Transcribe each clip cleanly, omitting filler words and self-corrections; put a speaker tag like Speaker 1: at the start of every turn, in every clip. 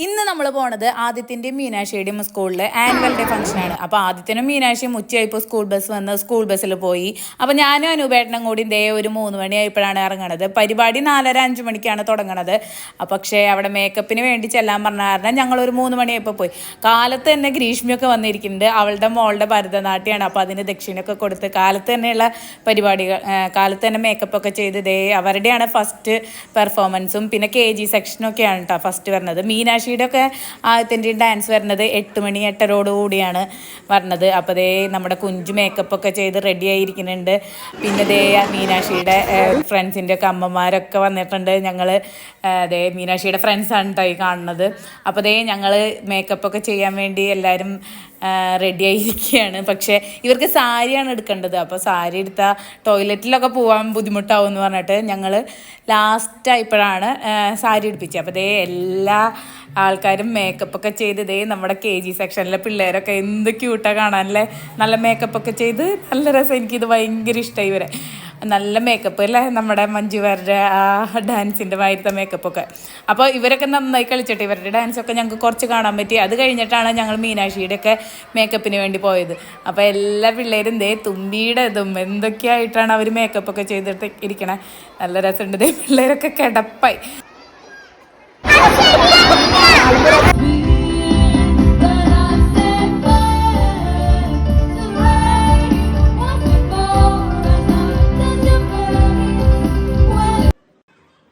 Speaker 1: ഇന്ന് നമ്മൾ പോണത് ആദിത്യൻ്റെയും മീനാക്ഷിയുടെയും സ്കൂളിൽ ആനുവൽ ഡേ ഫംഗ്ഷനാണ്. അപ്പോൾ ആദിത്യനും മീനാക്ഷിയും ഉച്ചയായപ്പോൾ സ്കൂൾ ബസ് വന്ന് സ്കൂൾ ബസ്സിൽ പോയി. അപ്പോൾ ഞാനും അനൂപേട്ടനും കൂടി ദേ ഒരു 3 മണിയായപ്പോഴാണ് ഇറങ്ങണത്. പരിപാടി 4:30-5 മണിക്കാണ് തുടങ്ങണത്. പക്ഷേ അവിടെ മേക്കപ്പിന് വേണ്ടി ചെല്ലാൻ പറഞ്ഞ കാരണം ഞങ്ങളൊരു 3 മണിയായപ്പോൾ പോയി. കാലത്ത് തന്നെ ഗ്രീഷ്മിയൊക്കെ വന്നിരിക്കുന്നുണ്ട്. അവളുടെ മോളുടെ ഭരതനാട്യമാണ്. അപ്പോൾ അതിന് ദക്ഷിണയൊക്കെ കൊടുത്ത് കാലത്ത് തന്നെയുള്ള പരിപാടികൾ, കാലത്ത് തന്നെ മേക്കപ്പൊക്കെ ചെയ്ത് ദേ അവരുടെയാണ് ഫസ്റ്റ് പെർഫോമൻസും. പിന്നെ KG സെക്ഷനൊക്കെയാണ് കേട്ടോ ഫസ്റ്റ് വരുന്നത്. മീനാക്ഷി ഒക്കെ ആദ്യത്തിൻ്റെ ഡാൻസ് വരുന്നത് 8 മണി 8:30 കൂടിയാണ് വരുന്നത്. അപ്പോൾ ദേ നമ്മുടെ കുഞ്ചു മേക്കപ്പൊക്കെ ചെയ്ത് റെഡി ആയിരിക്കുന്നുണ്ട്. പിന്നെ ദേ മീനാക്ഷിയുടെ ഫ്രണ്ട്സിൻ്റെ ഒക്കെ അമ്മമാരൊക്കെ വന്നിട്ടുണ്ട്. ഞങ്ങൾ ദേ മീനാക്ഷിയുടെ ഫ്രണ്ട്സാണ് കേട്ടോ ഈ കാണുന്നത്. അപ്പോൾ ദേ ഞങ്ങൾ മേക്കപ്പൊക്കെ ചെയ്യാൻ വേണ്ടി എല്ലാവരും റെഡി ആയിരിക്കുകയാണ്. പക്ഷേ ഇവർക്ക് സാരിയാണ് എടുക്കേണ്ടത്. അപ്പോൾ സാരി എടുത്താൽ ടോയ്ലറ്റിലൊക്കെ പോകാൻ ബുദ്ധിമുട്ടാവും എന്ന് പറഞ്ഞിട്ട് ഞങ്ങൾ ലാസ്റ്റ് ആയപ്പോഴാണ് സാരി എടുപ്പിച്ചത്. അപ്പോൾ ദേ എല്ലാ ആൾക്കാരും മേക്കപ്പൊക്കെ ചെയ്ത് ദേ നമ്മുടെ KG സെക്ഷനിലെ പിള്ളേരൊക്കെ എന്ത് ക്യൂട്ടാണ് കാണാനല്ലേ. നല്ല മേക്കപ്പൊക്കെ ചെയ്ത് നല്ല രസം. എനിക്കിത് ഭയങ്കര ഇഷ്ടമായി. ഇവരെ നല്ല മേക്കപ്പ് അല്ലേ, നമ്മുടെ മഞ്ജുവാരുടെ ആ ഡാൻസിൻ്റെ മാതിരത്തെ മേക്കപ്പൊക്കെ. അപ്പോൾ ഇവരൊക്കെ നന്നായി കളിച്ചിട്ട് ഇവരുടെ ഡാൻസൊക്കെ ഞങ്ങൾക്ക് കുറച്ച് കാണാൻ പറ്റി. അത് കഴിഞ്ഞിട്ടാണ് ഞങ്ങൾ മീനാക്ഷിയുടെയൊക്കെ മേക്കപ്പിന് വേണ്ടി പോയത്. അപ്പോൾ എല്ലാ പിള്ളേരും ദേ തുമ്പിയുടെ ഇതും എന്തൊക്കെയായിട്ടാണ് അവർ മേക്കപ്പൊക്കെ ചെയ്തിട്ട് ഇരിക്കണേ. നല്ല രസമുണ്ട്. ദേ പിള്ളേരൊക്കെ കിടപ്പായി.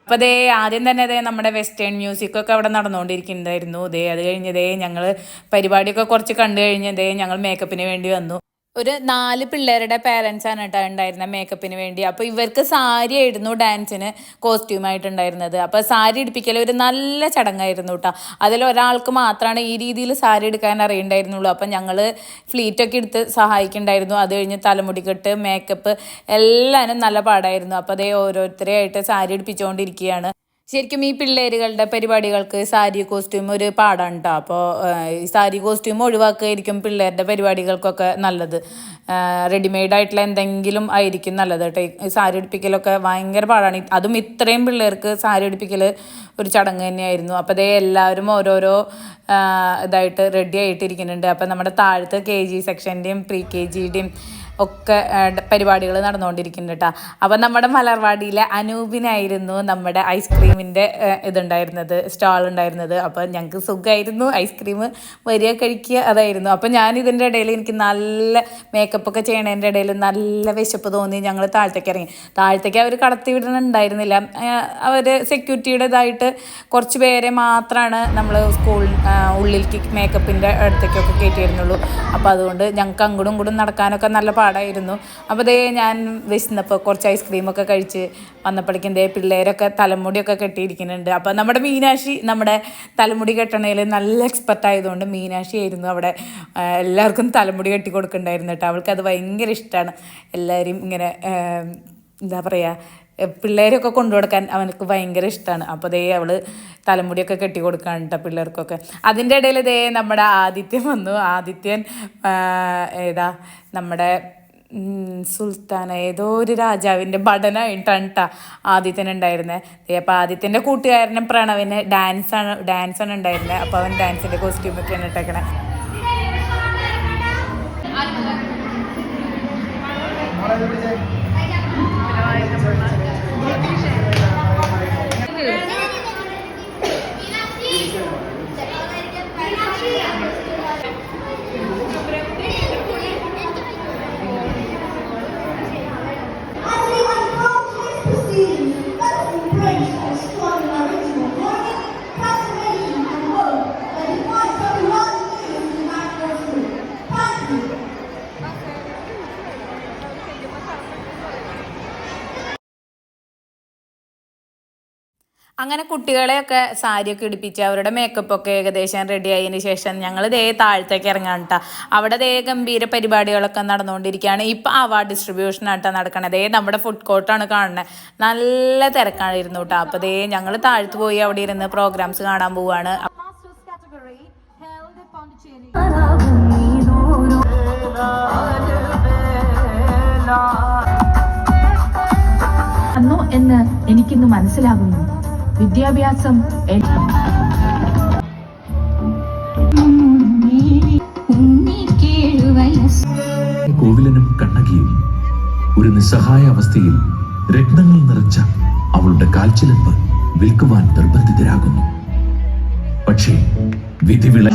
Speaker 1: അപ്പോൾ ദേ ആദ്യം തന്നെ ദേ നമ്മുടെ വെസ്റ്റേൺ മ്യൂസിക്കൊക്കെ അവിടെ നടന്നുകൊണ്ടിരിക്കുന്നുണ്ടായിരുന്നു. ദേ അത് കഴിഞ്ഞ് ദേ ഞങ്ങൾ പരിപാടിയൊക്കെ കുറച്ച് കണ്ടു കഴിഞ്ഞ് ദേ ഞങ്ങൾ മേക്കപ്പിന് വേണ്ടി വന്നു. ഒരു 4 പിള്ളേരുടെ പേരൻസാണ് കേട്ടോ ഉണ്ടായിരുന്നത് മേക്കപ്പിന് വേണ്ടി. അപ്പോൾ ഇവർക്ക് സാരി ആയിരുന്നു ഡാൻസിന് കോസ്റ്റ്യൂമായിട്ടുണ്ടായിരുന്നത്. അപ്പോൾ സാരി എടുപ്പിക്കൽ ഒരു നല്ല ചടങ്ങായിരുന്നു കേട്ടോ. അതിലൊരാൾക്ക് മാത്രമാണ് ഈ രീതിയിൽ സാരി എടുക്കാൻ അറിയണ്ടായിരുന്നുള്ളൂ. അപ്പം ഞങ്ങൾ ഫ്ലീറ്റൊക്കെ എടുത്ത് സഹായിക്കുന്നുണ്ടായിരുന്നു. അത് കഴിഞ്ഞ് തലമുടിക്കെട്ട് മേക്കപ്പ് എല്ലാവരും നല്ല പാടായിരുന്നു. അപ്പോൾ അതേ ഓരോരുത്തരെയായിട്ട് സാരി എടുപ്പിച്ചുകൊണ്ടിരിക്കുകയാണ്. ശരിക്കും ഈ പിള്ളേരുകളുടെ പരിപാടികൾക്ക് സാരി കോസ്റ്റ്യൂം ഒരു പാടാണ് കേട്ടോ. അപ്പോൾ ഈ സാരി കോസ്റ്റ്യൂം ഒഴിവാക്കുകയായിരിക്കും പിള്ളേരുടെ പരിപാടികൾക്കൊക്കെ നല്ലത്. റെഡിമെയ്ഡായിട്ടുള്ള എന്തെങ്കിലും ആയിരിക്കും നല്ലത് കേട്ടോ. ഈ സാരി എടുപ്പിക്കലൊക്കെ ഭയങ്കര പാടാണ്. അതും ഇത്രയും പിള്ളേർക്ക് സാരി എടുപ്പിക്കൽ ഒരു ചടങ്ങ് തന്നെയായിരുന്നു. അപ്പോൾ അതേ എല്ലാവരും ഓരോരോ ഇതായിട്ട് റെഡി ആയിട്ടിരിക്കുന്നുണ്ട്. അപ്പോൾ നമ്മുടെ താഴത്ത് KG സെക്ഷൻ്റെയും KGയുടെയും ഒക്കെ പരിപാടികൾ നടന്നുകൊണ്ടിരിക്കുന്നുണ്ട് കേട്ടോ. അപ്പം നമ്മുടെ മലർവാടിയിലെ അനൂപിനായിരുന്നു നമ്മുടെ ഐസ്ക്രീമിൻ്റെ ഇതുണ്ടായിരുന്നത്, സ്റ്റാൾ ഉണ്ടായിരുന്നത്. അപ്പോൾ ഞങ്ങൾക്ക് സുഖമായിരുന്നു ഐസ്ക്രീം വരിക കഴിക്കുക അതായിരുന്നു. അപ്പോൾ ഞാൻ ഇതിൻ്റെ ഇടയിൽ എനിക്ക് നല്ല മേക്കപ്പൊക്കെ ചെയ്യണതിൻ്റെ ഇടയിൽ നല്ല വിശപ്പ് തോന്നി. ഞങ്ങൾ താഴത്തേക്ക് ഇറങ്ങി. താഴത്തേക്ക് അവർ കടത്തി വിടണുണ്ടായിരുന്നില്ല. അവർ സെക്യൂരിറ്റിയുടേതായിട്ട് കുറച്ച് പേരെ മാത്രമാണ് നമ്മൾ സ്കൂൾ ഉള്ളിലേക്ക് മേക്കപ്പിൻ്റെ അടുത്തേക്കൊക്കെ കയറ്റിയിരുന്നുള്ളൂ. അപ്പോൾ അതുകൊണ്ട് ഞങ്ങൾക്ക് അങ്ങോട്ടും ഇങ്ങോട്ടും നടക്കാനൊക്കെ നല്ല പാടായിരുന്നു. അപ്പോൾ ദേ ഞാൻ വിശന്നപ്പോൾ കുറച്ച് ഐസ്ക്രീമൊക്കെ കഴിച്ച് വന്നപ്പോഴേക്കും ദേ പിള്ളേരൊക്കെ തലമുടിയൊക്കെ കെട്ടിയിരിക്കുന്നുണ്ട്. അപ്പോൾ നമ്മുടെ മീനാക്ഷി നമ്മുടെ തലമുടി കെട്ടണയിൽ നല്ല എക്സ്പെർട്ട് ആയതുകൊണ്ട് മീനാക്ഷി ആയിരുന്നു അവിടെ എല്ലാവർക്കും തലമുടി കെട്ടി കൊടുക്കുന്നുണ്ടായിരുന്നു കേട്ടോ. അവൾക്കത് ഭയങ്കര ഇഷ്ടമാണ്. എല്ലാവരും ഇങ്ങനെ എന്താ പറയുക, പിള്ളേരൊക്കെ കൊണ്ടുകൊടുക്കാൻ അവനക്ക് ഭയങ്കര ഇഷ്ടമാണ്. അപ്പോൾ ദേ അവൾ തലമുടിയൊക്കെ കെട്ടി കൊടുക്കാൻ കേട്ടോ പിള്ളേർക്കൊക്കെ. അതിൻ്റെ ഇടയിൽ ദേ നമ്മുടെ ആദിത്യൻ വന്നു. ആദിത്യൻ ഏതാ നമ്മുടെ സുൽത്താന ഏതോ ഒരു രാജാവിൻ്റെ ഭടനായിട്ടാണ് കേട്ടോ ആദിത്യൻ ഉണ്ടായിരുന്നത്. അപ്പോൾ ആദിത്യൻ്റെ കൂട്ടുകാരനും പ്രണവിന് ഡാൻസാണ് ഉണ്ടായിരുന്നത്. അപ്പോൾ അവൻ ഡാൻസിൻ്റെ കോസ്റ്റ്യൂമൊക്കെയാണ് ഇട്ടേക്കണേ. അങ്ങനെ കുട്ടികളെയൊക്കെ സാരിയൊക്കെ ഇടിപ്പിച്ച് അവരുടെ മേക്കപ്പൊക്കെ ഏകദേശം റെഡി ആയതിന് ശേഷം ഞങ്ങൾ ദേ താഴത്തേക്ക് ഇറങ്ങാൻ കേട്ടോ. അവിടെ ദേ ഗംഭീര പരിപാടികളൊക്കെ നടന്നുകൊണ്ടിരിക്കുകയാണ്. ഇപ്പം അവാർഡ് ഡിസ്ട്രിബ്യൂഷനായിട്ടോ നടക്കണത്. ദേ നമ്മുടെ ഫുഡ് കോർട്ടാണ് കാണുന്നത്. നല്ല തിരക്കായിരുന്നു കേട്ടോ. അപ്പോൾ ദേ ഞങ്ങൾ താഴത്ത് പോയി അവിടെ ഇരുന്ന് പ്രോഗ്രാംസ് കാണാൻ പോവുകയാണ്.
Speaker 2: എന്ന് എനിക്കിന്ന് മനസ്സിലാകുന്നു. വിദ്യാഭ്യാസം ഒരു നിസ്സഹായ അവസ്ഥയിൽ രത്നങ്ങൾ നിറച്ച അവളുടെ കാൽച്ചിലമ്പ് വിൽക്കുവാൻ നിർബന്ധിതരാകുന്നു. പക്ഷേ വിധിവിള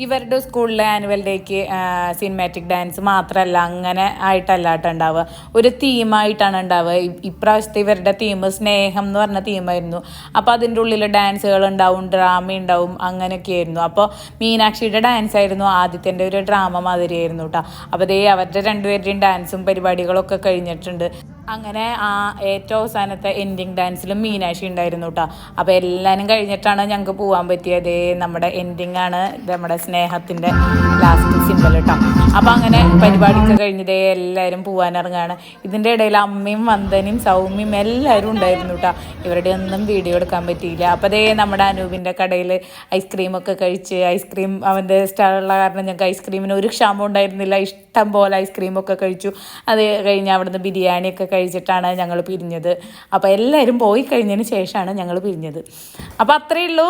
Speaker 1: ഇവരുടെ സ്കൂളിലെ ആനുവൽ ഡേക്ക് സിനിമാറ്റിക് ഡാൻസ് മാത്രമല്ല, അങ്ങനെ ആയിട്ടല്ല കേട്ടോ ഉണ്ടാവുക, ഒരു തീമായിട്ടാണ് ഉണ്ടാവുക. ഇപ്രാവശ്യത്തെ ഇവരുടെ തീം സ്നേഹം എന്ന് പറഞ്ഞ തീമായിരുന്നു. അപ്പോൾ അതിൻ്റെ ഉള്ളിൽ ഡാൻസുകൾ ഉണ്ടാവും, ഡ്രാമ ഉണ്ടാവും, അങ്ങനെയൊക്കെ ആയിരുന്നു. അപ്പോൾ മീനാക്ഷിയുടെ ഡാൻസ് ആയിരുന്നു ആദ്യത്തെ ഒരു ഡ്രാമ മാതിരിയായിരുന്നു കേട്ടോ. അപ്പോൾ ദേ അവരുടെ രണ്ടുപേരുടെയും ഡാൻസും പരിപാടികളൊക്കെ കഴിഞ്ഞിട്ടുണ്ട്. അങ്ങനെ ഏറ്റവും അവസാനത്തെ എൻഡിങ് ഡാൻസിലും മീനാക്ഷി ഉണ്ടായിരുന്നു കേട്ടോ. അപ്പോൾ എല്ലാവരും കഴിഞ്ഞിട്ടാണ് ഞങ്ങൾക്ക് പോകാൻ പറ്റിയത്. നമ്മുടെ എൻഡിങ് ആണ് നമ്മുടെ സ്നേഹത്തിൻ്റെ ലാസ്റ്റ് സിമ്പിൾ കേട്ടോ. അപ്പോൾ അങ്ങനെ പരിപാടിയൊക്കെ കഴിഞ്ഞതേ എല്ലാവരും പോകാനിറങ്ങുകയാണ്. ഇതിൻ്റെ ഇടയിൽ അമ്മയും വന്ദനയും സൗമ്യയും എല്ലാവരും ഉണ്ടായിരുന്നു കേട്ടോ. ഇവരുടെ ഒന്നും വീഡിയോ എടുക്കാൻ പറ്റിയില്ല. അപ്പോൾ അതേ നമ്മുടെ അനൂപിൻ്റെ കടയിൽ ഐസ്ക്രീമൊക്കെ കഴിച്ച്, ഐസ്ക്രീം അവൻ്റെ സ്റ്റാളുള്ള കാരണം ഞങ്ങൾക്ക് ഐസ്ക്രീമിന് ഒരു ക്ഷാമം ഉണ്ടായിരുന്നില്ല. ഇഷ്ടം പോലെ ഐസ്ക്രീമൊക്കെ കഴിച്ചു. അത് കഴിഞ്ഞ് അവിടുന്ന് ബിരിയാണിയൊക്കെ കഴിച്ചിട്ടാണ് ഞങ്ങൾ പിരിഞ്ഞത്. അപ്പോൾ എല്ലാവരും പോയി കഴിഞ്ഞതിന് ശേഷമാണ് ഞങ്ങൾ പിരിഞ്ഞത്. അപ്പോൾ അത്രയേ ഉള്ളൂ.